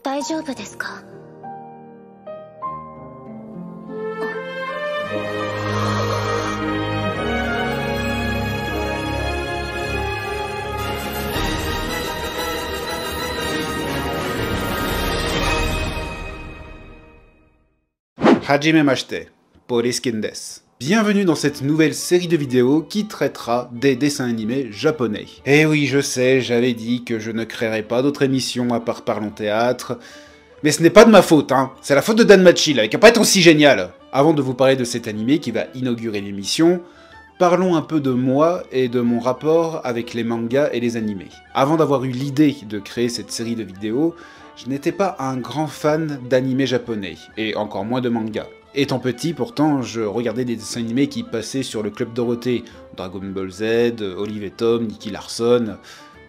大丈夫ですか？Hajimemashite, Poriskin desu. Bienvenue dans cette nouvelle série de vidéos qui traitera des dessins animés japonais. Et oui, je sais, j'avais dit que je ne créerais pas d'autres émissions à part Parlons Théâtre, mais ce n'est pas de ma faute, hein. C'est la faute de DanMachi, là, qui a pas été aussi génial. Avant de vous parler de cet animé qui va inaugurer l'émission, parlons un peu de moi et de mon rapport avec les mangas et les animés. Avant d'avoir eu l'idée de créer cette série de vidéos, je n'étais pas un grand fan d'animés japonais, et encore moins de mangas. Étant petit, pourtant, je regardais des dessins animés qui passaient sur le Club Dorothée, Dragon Ball Z, Olive et Tom, Nicky Larson,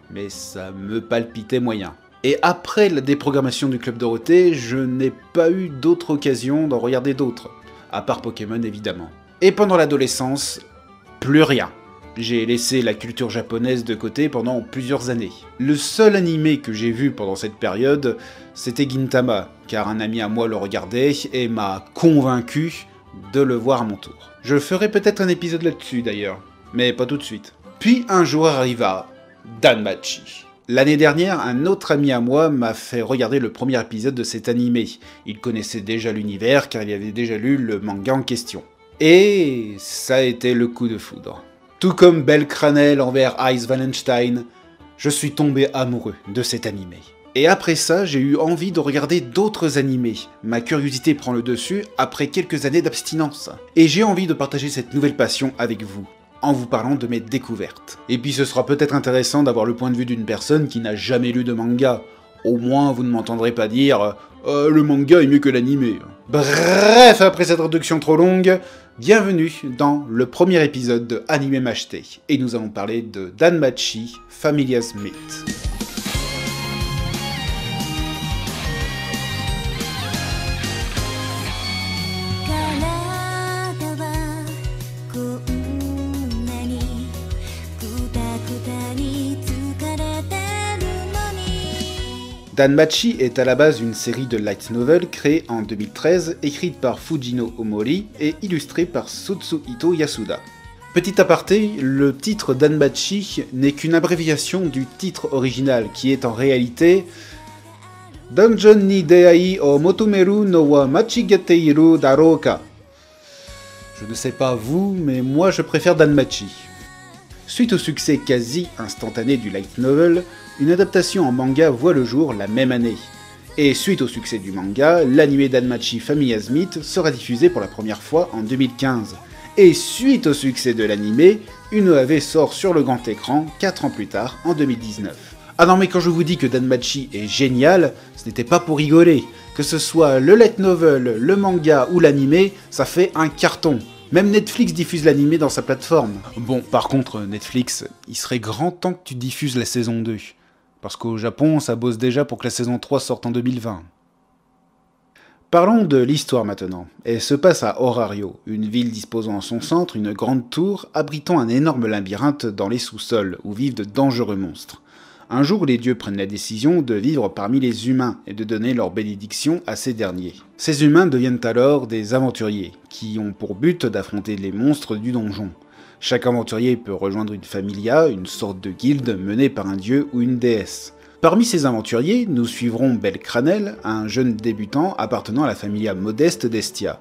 mais ça me palpitait moyen. Et après la déprogrammation du Club Dorothée, je n'ai pas eu d'autre occasion d'en regarder d'autres, à part Pokémon évidemment. Et pendant l'adolescence, plus rien. J'ai laissé la culture japonaise de côté pendant plusieurs années. Le seul animé que j'ai vu pendant cette période, c'était Gintama, car un ami à moi le regardait et m'a convaincu de le voir à mon tour. Je ferai peut-être un épisode là-dessus d'ailleurs, mais pas tout de suite. Puis un jour arriva DanMachi. L'année dernière, un autre ami à moi m'a fait regarder le premier épisode de cet animé. Il connaissait déjà l'univers car il avait déjà lu le manga en question. Et ça a été le coup de foudre. Tout comme Belle Cranel envers Ice Wallenstein, je suis tombé amoureux de cet animé. Et après ça, j'ai eu envie de regarder d'autres animés. Ma curiosité prend le dessus après quelques années d'abstinence. Et j'ai envie de partager cette nouvelle passion avec vous, en vous parlant de mes découvertes. Et puis ce sera peut-être intéressant d'avoir le point de vue d'une personne qui n'a jamais lu de manga. Au moins, vous ne m'entendrez pas dire « le manga est mieux que l'animé ». Bref, après cette introduction trop longue, bienvenue dans le premier épisode de Hajimemashite, et nous allons parler de DanMachi Familia's Meet. DanMachi est à la base une série de light novel créée en 2013, écrite par Fujino Omori et illustrée par Sutsuhito Yasuda. Petit aparté, le titre DanMachi n'est qu'une abréviation du titre original, qui est en réalité Dungeon ni Deai o Motomeru no wa Machigateiru Darouka. Je ne sais pas vous, mais moi je préfère DanMachi. Suite au succès quasi instantané du light novel, une adaptation en manga voit le jour la même année. Et suite au succès du manga, l'anime DanMachi Familia's Meet sera diffusé pour la première fois en 2015. Et suite au succès de l'anime, une OAV sort sur le grand écran 4 ans plus tard, en 2019. Ah non mais quand je vous dis que DanMachi est génial, ce n'était pas pour rigoler. Que ce soit le light novel, le manga ou l'anime, ça fait un carton. Même Netflix diffuse l'anime dans sa plateforme. Bon, par contre, Netflix, il serait grand temps que tu diffuses la saison 2. Parce qu'au Japon, ça bosse déjà pour que la saison 3 sorte en 2020. Parlons de l'histoire maintenant. Elle se passe à Horario, une ville disposant en son centre une grande tour abritant un énorme labyrinthe dans les sous-sols, où vivent de dangereux monstres. Un jour, les dieux prennent la décision de vivre parmi les humains et de donner leur bénédiction à ces derniers. Ces humains deviennent alors des aventuriers, qui ont pour but d'affronter les monstres du donjon. Chaque aventurier peut rejoindre une familia, une sorte de guilde menée par un dieu ou une déesse. Parmi ces aventuriers, nous suivrons Belle Cranel, un jeune débutant appartenant à la familia modeste d'Estia.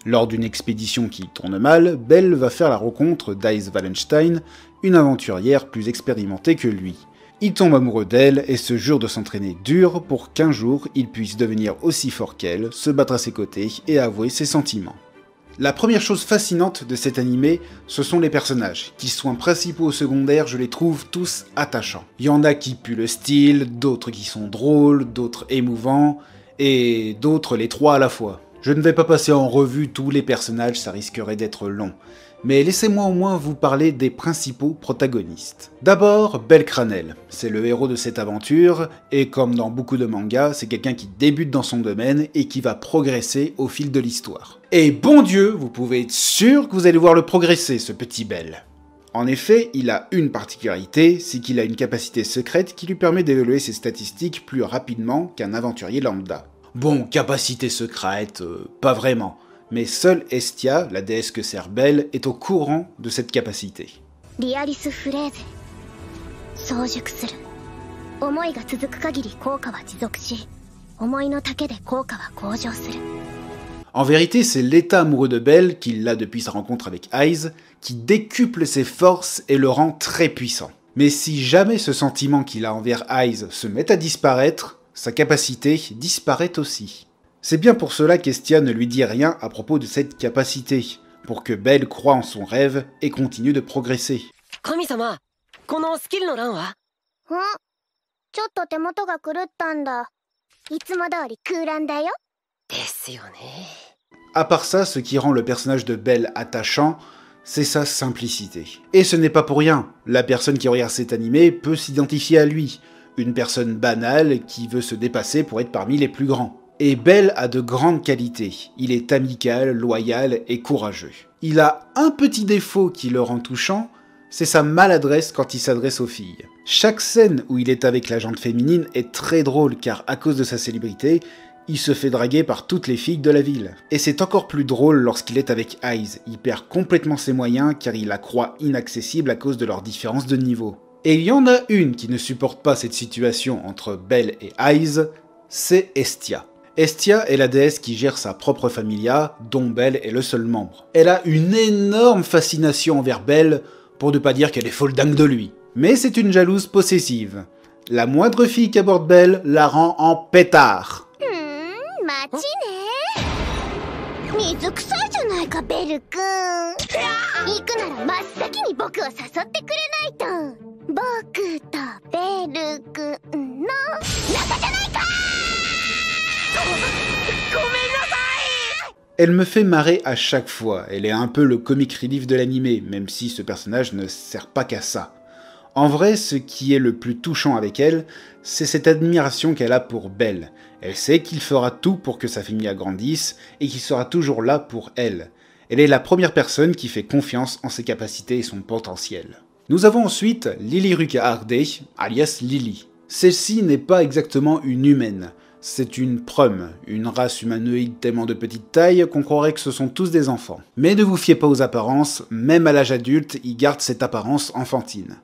Lors d'une expédition qui tourne mal, Belle va faire la rencontre d'Ice Wallenstein, une aventurière plus expérimentée que lui. Il tombe amoureux d'elle et se jure de s'entraîner dur pour qu'un jour il puisse devenir aussi fort qu'elle, se battre à ses côtés et avouer ses sentiments. La première chose fascinante de cet animé, ce sont les personnages. Qu'ils soient principaux ou secondaires, je les trouve tous attachants. Il y en a qui puent le style, d'autres qui sont drôles, d'autres émouvants, et d'autres les trois à la fois. Je ne vais pas passer en revue tous les personnages, ça risquerait d'être long. Mais laissez-moi au moins vous parler des principaux protagonistes. D'abord, Belle Cranel. C'est le héros de cette aventure, et comme dans beaucoup de mangas, c'est quelqu'un qui débute dans son domaine et qui va progresser au fil de l'histoire. Et bon Dieu, vous pouvez être sûr que vous allez voir le progresser, ce petit Belle. En effet, il a une particularité, c'est qu'il a une capacité secrète qui lui permet d'évaluer ses statistiques plus rapidement qu'un aventurier lambda. Bon, capacité secrète, pas vraiment, mais seule Estia, la déesse que sert Belle, est au courant de cette capacité. リアリスフレーゼ早熟する思いが続く限り効果は持続し思いの丈で効果は向上する En vérité, c'est l'état amoureux de Belle, qu'il a depuis sa rencontre avec Aiz, qui décuple ses forces et le rend très puissant. Mais si jamais ce sentiment qu'il a envers Aiz se met à disparaître, sa capacité disparaît aussi. C'est bien pour cela qu'Estia ne lui dit rien à propos de cette capacité, pour que Belle croie en son rêve et continue de progresser. 神様このスキルの欄はちょっと手元が狂ったんだいつも通り空欄だよですよね À part ça, ce qui rend le personnage de Belle attachant, c'est sa simplicité. Et ce n'est pas pour rien, la personne qui regarde cet animé peut s'identifier à lui, une personne banale qui veut se dépasser pour être parmi les plus grands. Et Belle a de grandes qualités, il est amical, loyal et courageux. Il a un petit défaut qui le rend touchant, c'est sa maladresse quand il s'adresse aux filles. Chaque scène où il est avec la jante féminine est très drôle car à cause de sa célébrité, il se fait draguer par toutes les filles de la ville. Et c'est encore plus drôle lorsqu'il est avec Aiz, il perd complètement ses moyens car il la croit inaccessible à cause de leur différence de niveau. Et il y en a une qui ne supporte pas cette situation entre Belle et Aiz, c'est Estia. Estia est la déesse qui gère sa propre familia, dont Belle est le seul membre. Elle a une énorme fascination envers Belle, pour ne pas dire qu'elle est folle dingue de lui. Mais c'est une jalouse possessive. La moindre fille qu'aborde Belle la rend en pétard. 待ちね水臭いじゃないかベル君行くなら真っ先に僕を誘ってくれないと僕とベル君の仲じゃないかごめんなさい Elle me fait marrer à chaque fois, elle est un peu le comic relief de l'animé, même si ce personnage ne sert pas qu'à ça. En vrai, ce qui est le plus touchant avec elle, c'est cette admiration qu'elle a pour Belle. Elle sait qu'il fera tout pour que sa famille grandisse et qu'il sera toujours là pour elle. Elle est la première personne qui fait confiance en ses capacités et son potentiel. Nous avons ensuite Lily Rukaharde, alias Lily. Celle-ci n'est pas exactement une humaine. C'est une prum, une race humanoïde tellement de petite taille qu'on croirait que ce sont tous des enfants. Mais ne vous fiez pas aux apparences, même à l'âge adulte, ils gardent cette apparence enfantine.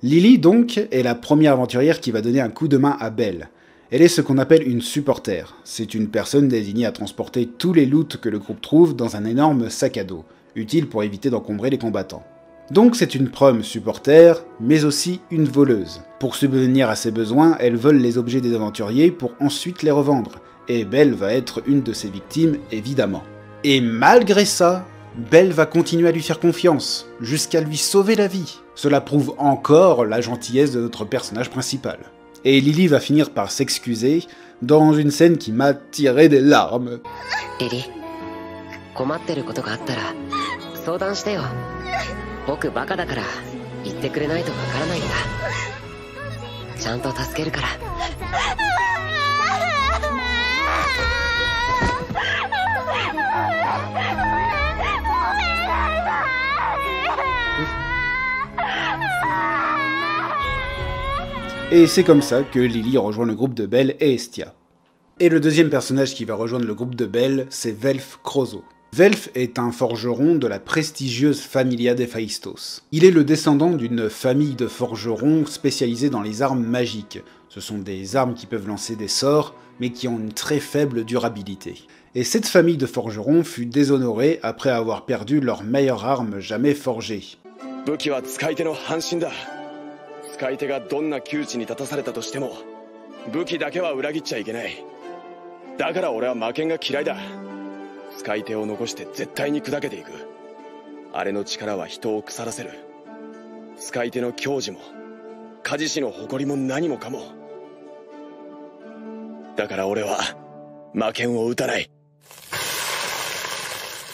Lily, donc, est la première aventurière qui va donner un coup de main à Belle. Elle est ce qu'on appelle une supporter. C'est une personne désignée à transporter tous les loots que le groupe trouve dans un énorme sac à dos, utile pour éviter d'encombrer les combattants. Donc c'est une prom supporter, mais aussi une voleuse. Pour subvenir à ses besoins, elle vole les objets des aventuriers pour ensuite les revendre, et Belle va être une de ses victimes, évidemment. Et malgré ça, Belle va continuer à lui faire confiance, jusqu'à lui sauver la vie. Cela prouve encore la gentillesse de notre personnage principal. Et Lily va finir par s'excuser dans une scène qui m'a tiré des larmes. Lily, 困ってることがあったら相談してよ。僕バカだから言ってくれないとわからないんだ。ちゃんと助けるから。Et c'est comme ça que Lily rejoint le groupe de Belle et Estia. Et le deuxième personnage qui va rejoindre le groupe de Belle, c'est Velf Krozo. Velf est un forgeron de la prestigieuse Familia d'Héphaïstos. Il est le descendant d'une famille de forgerons spécialisés dans les armes magiques. Ce sont des armes qui peuvent lancer des sorts, mais qui ont une très faible durabilité. Et cette famille de forgerons fut déshonorée après avoir perdu leur meilleure arme jamais forgée. 使い手がどんな窮地に立たされたとしても武器だけは裏切っちゃいけない。だから俺は魔剣が嫌いだ。使い手を残して絶対に砕けていく。あれの力は人を腐らせる。使い手の矜持も鍛冶師の誇りも何もかも。だから俺は魔剣を撃たない。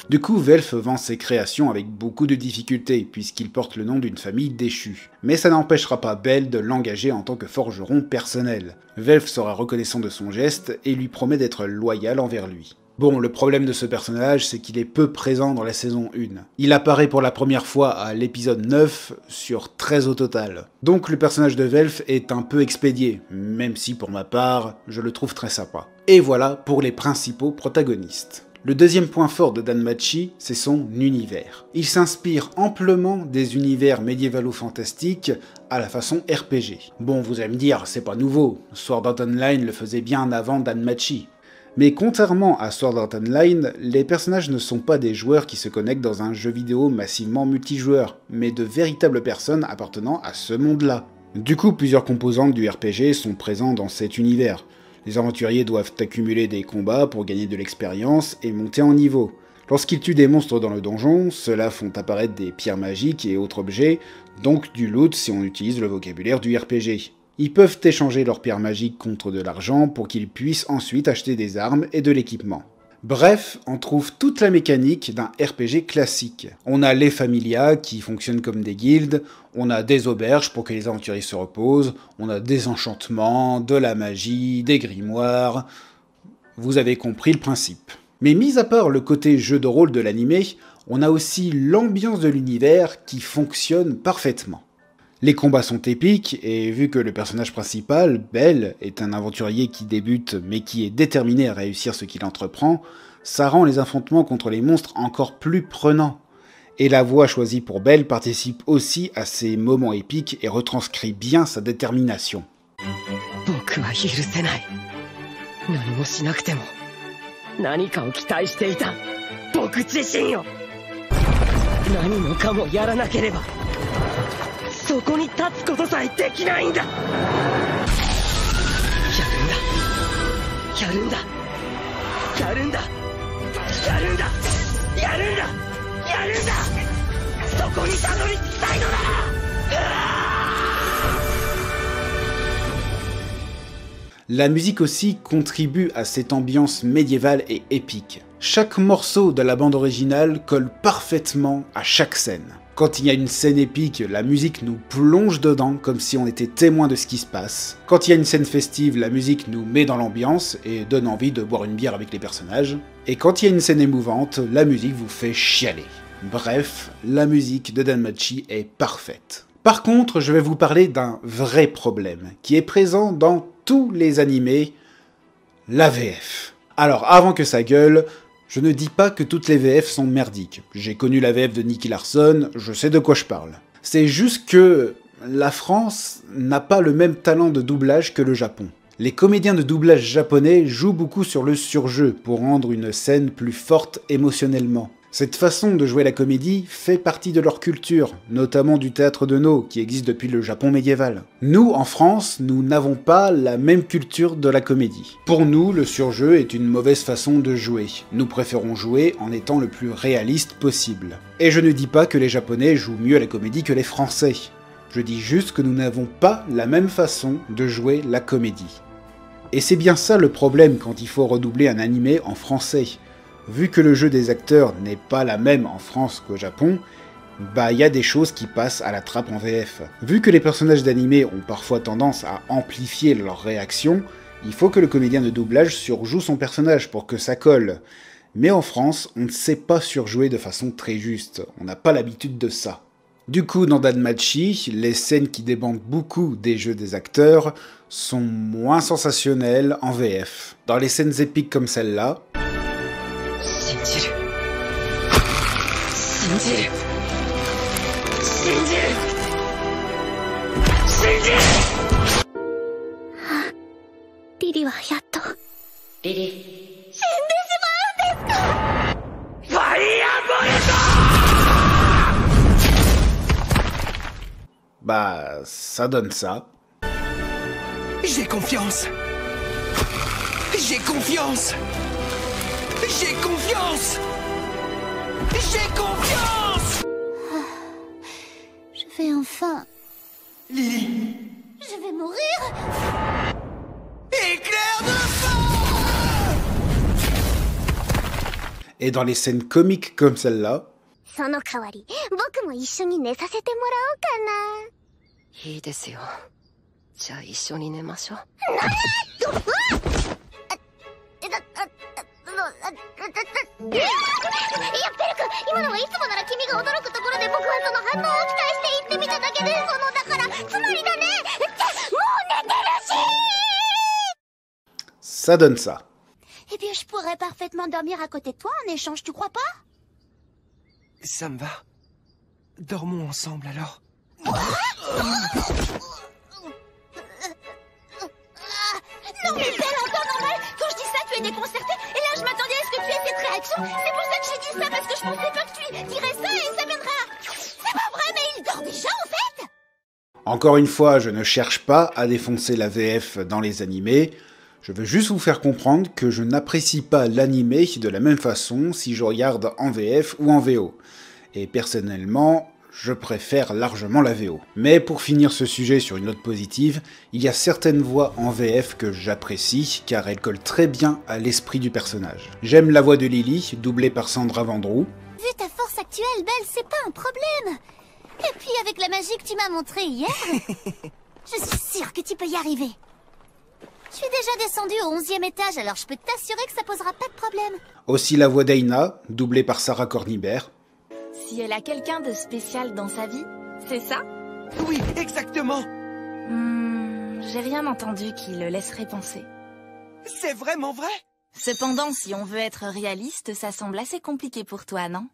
Du coup, Velf vend ses créations avec beaucoup de difficultés, puisqu'il porte le nom d'une famille déchue. Mais ça n'empêchera pas Belle de l'engager en tant que forgeron personnel. Velf sera reconnaissant de son geste et lui promet d'être loyal envers lui. Bon, le problème de ce personnage, c'est qu'il est peu présent dans la saison 1. Il apparaît pour la première fois à l'épisode 9 sur 13 au total. Donc le personnage de Velf est un peu expédié, même si pour ma part, je le trouve très sympa. Et voilà pour les principaux protagonistes. Le deuxième point fort de Danmachi, c'est son univers. Il s'inspire amplement des univers médiévalo-fantastiques à la façon RPG. Bon, vous allez me dire, c'est pas nouveau, Sword Art Online le faisait bien avant Danmachi. Mais contrairement à Sword Art Online, les personnages ne sont pas des joueurs qui se connectent dans un jeu vidéo massivement multijoueur, mais de véritables personnes appartenant à ce monde-là. Du coup, plusieurs composantes du RPG sont présents dans cet univers. Les aventuriers doivent accumuler des combats pour gagner de l'expérience et monter en niveau. Lorsqu'ils tuent des monstres dans le donjon, ceux-là font apparaître des pierres magiques et autres objets, donc du loot si on utilise le vocabulaire du RPG. Ils peuvent échanger leurs pierres magiques contre de l'argent pour qu'ils puissent ensuite acheter des armes et de l'équipement. Bref, on trouve toute la mécanique d'un RPG classique. On a les familias qui fonctionnent comme des guildes, on a des auberges pour que les aventuriers se reposent, on a des enchantements, de la magie, des grimoires... Vous avez compris le principe. Mais mis à part le côté jeu de rôle de l'animé, on a aussi l'ambiance de l'univers qui fonctionne parfaitement. Les combats sont épiques, et vu que le personnage principal, Belle, est un aventurier qui débute mais qui est déterminé à réussir ce qu'il entreprend, ça rend les affrontements contre les monstres encore plus prenants. Et la voix choisie pour Belle participe aussi à ces moments épiques et retranscrit bien sa détermination. La musique aussi contribue à cette ambiance médiévale et épique. Chaque morceau de la bande originale colle parfaitement à chaque scène. Quand il y a une scène épique, la musique nous plonge dedans comme si on était témoin de ce qui se passe. Quand il y a une scène festive, la musique nous met dans l'ambiance et donne envie de boire une bière avec les personnages. Et quand il y a une scène émouvante, la musique vous fait chialer. Bref, la musique de Danmachi est parfaite. Par contre, je vais vous parler d'un vrai problème qui est présent dans tous les animés, la VF. Alors avant que ça gueule, je ne dis pas que toutes les VF sont merdiques. J'ai connu la VF de Nicky Larson, je sais de quoi je parle. C'est juste que la France n'a pas le même talent de doublage que le Japon. Les comédiens de doublage japonais jouent beaucoup sur le surjeu pour rendre une scène plus forte émotionnellement. Cette façon de jouer la comédie fait partie de leur culture, notamment du théâtre de Noh, qui existe depuis le Japon médiéval. Nous, en France, nous n'avons pas la même culture de la comédie. Pour nous, le surjeu est une mauvaise façon de jouer. Nous préférons jouer en étant le plus réaliste possible. Et je ne dis pas que les Japonais jouent mieux à la comédie que les Français. Je dis juste que nous n'avons pas la même façon de jouer la comédie. Et c'est bien ça le problème quand il faut redoubler un animé en français. Vu que le jeu des acteurs n'est pas la même en France qu'au Japon, bah y a des choses qui passent à la trappe en VF. Vu que les personnages d'animé ont parfois tendance à amplifier leurs réactions, il faut que le comédien de doublage surjoue son personnage pour que ça colle. Mais en France, on ne sait pas surjouer de façon très juste, on n'a pas l'habitude de ça. Du coup, dans Danmachi, les scènes qui débandent beaucoup des jeux des acteurs sont moins sensationnelles en VF. Dans les scènes épiques comme celle-là, Lilyはやっとリリ死んでしまうんですか。ファイアボルト。 bah ça donne ça. J'ai confiance. J'ai confiance. J'ai confiance. J'ai confiance. Je vais enfin... Lily. Je vais mourir. Éclair de feu. Et dans les scènes comiques comme celle-là, その代わり僕も一緒に寝させてもらおうかな。いいですよ。じゃあ一緒に寝ましょう。ça donne ça. Eh bien, je pourrais parfaitement dormir à côté de toi en échange, tu crois pas? Ça me va. Dormons ensemble alors. Non, mais c'est encore normal. Quand je dis ça, tu es déconcerté. Et là, je m'attendais à ce que tu aies cette réaction. C'est pour ça que j'ai dit ça, parce que je pensais pas que tu dirais ça et ça viendra. C'est pas vrai, mais il dort déjà, en fait. Encore une fois, je ne cherche pas à défoncer la VF dans les animés. Je veux juste vous faire comprendre que je n'apprécie pas l'animé de la même façon si je regarde en VF ou en VO. Et personnellement, je préfère largement la VO. Mais pour finir ce sujet sur une note positive, il y a certaines voix en VF que j'apprécie car elles collent très bien à l'esprit du personnage. J'aime la voix de Lily, doublée par Sandra Vendroux. Vu ta force actuelle, Belle, c'est pas un problème. Et puis avec la magie que tu m'as montrée hier, je suis sûre que tu peux y arriver. Je suis déjà descendue au 11e étage, alors je peux t'assurer que ça posera pas de problème. Aussi la voix d'Aina, doublée par Sarah Cornibert. Si elle a quelqu'un de spécial dans sa vie, c'est ça? Oui, exactement. J'ai rien entendu qui le laisserait penser. C'est vraiment vrai. Cependant, si on veut être réaliste, ça semble assez compliqué pour toi, non?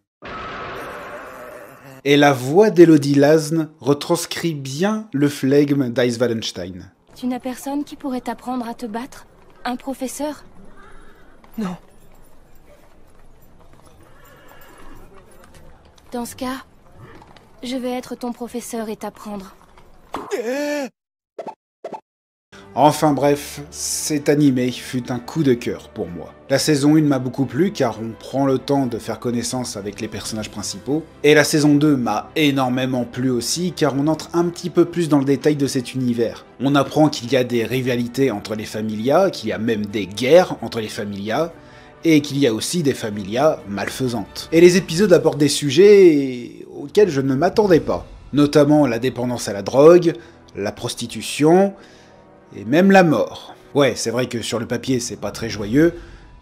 Et la voix d'Elodie Lasne retranscrit bien le flegme d'Ice Wallenstein. Tu n'as personne qui pourrait t'apprendre à te battre? Un professeur? Non. Dans ce cas, je vais être ton professeur et t'apprendre. Enfin bref, cet animé fut un coup de cœur pour moi. La saison 1 m'a beaucoup plu car on prend le temps de faire connaissance avec les personnages principaux. Et la saison 2 m'a énormément plu aussi car on entre un petit peu plus dans le détail de cet univers. On apprend qu'il y a des rivalités entre les familias, qu'il y a même des guerres entre les familias, et qu'il y a aussi des familias malfaisantes. Et les épisodes abordent des sujets auxquels je ne m'attendais pas. Notamment la dépendance à la drogue, la prostitution, et même la mort. Ouais, c'est vrai que sur le papier c'est pas très joyeux,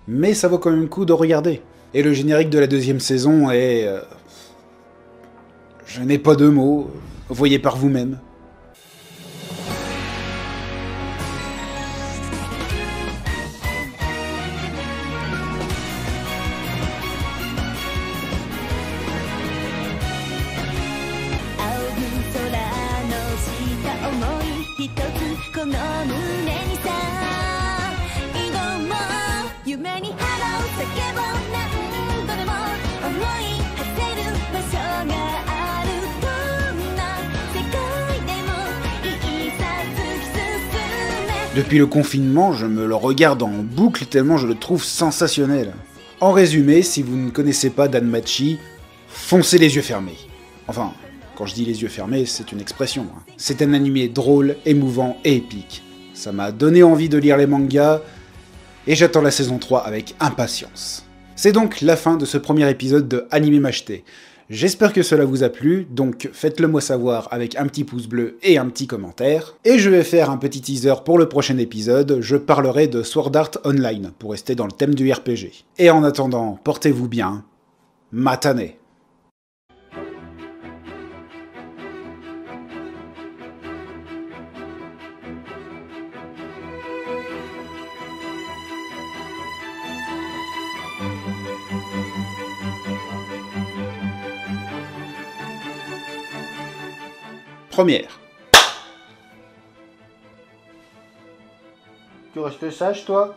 mais ça vaut quand même le coup de regarder. Et le générique de la deuxième saison est... Je n'ai pas de mots, voyez par vous-même. Depuis le confinement, je me le regarde en boucle tellement je le trouve sensationnel. En résumé, si vous ne connaissez pas Danmachi, foncez les yeux fermés. Enfin, quand je dis les yeux fermés, c'est une expression. C'est un animé drôle, émouvant et épique. Ça m'a donné envie de lire les mangas, et j'attends la saison 3 avec impatience. C'est donc la fin de ce premier épisode de Animé Macheté. J'espère que cela vous a plu, donc faites-le moi savoir avec un petit pouce bleu et un petit commentaire. Et je vais faire un petit teaser pour le prochain épisode, je parlerai de Sword Art Online, pour rester dans le thème du RPG. Et en attendant, portez-vous bien, matane. Première. Tu restes sage, toi?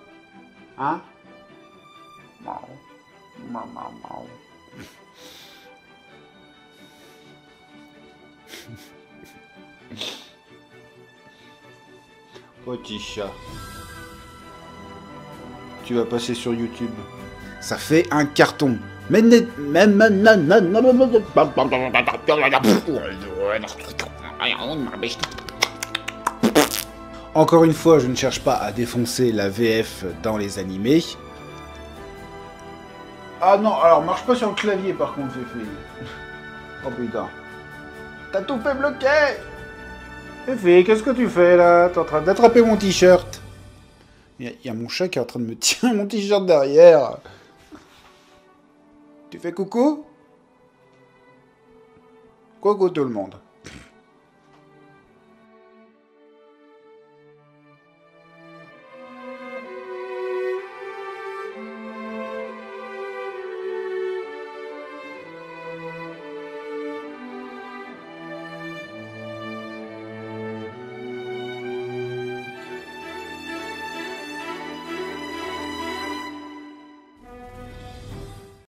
Hein? Petit chat. Tu vas passer sur YouTube. Ça fait un carton. Encore une fois, je ne cherche pas à défoncer la VF dans les animés. Ah non, alors marche pas sur le clavier par contre, Fifi. Oh putain. T'as tout fait bloquer. Fifi, qu'est-ce que tu fais là? T'es en train d'attraper mon t-shirt. Il y a mon chat qui est en train de me tirer mon t-shirt derrière. Tu fais coucou? Coucou tout le monde.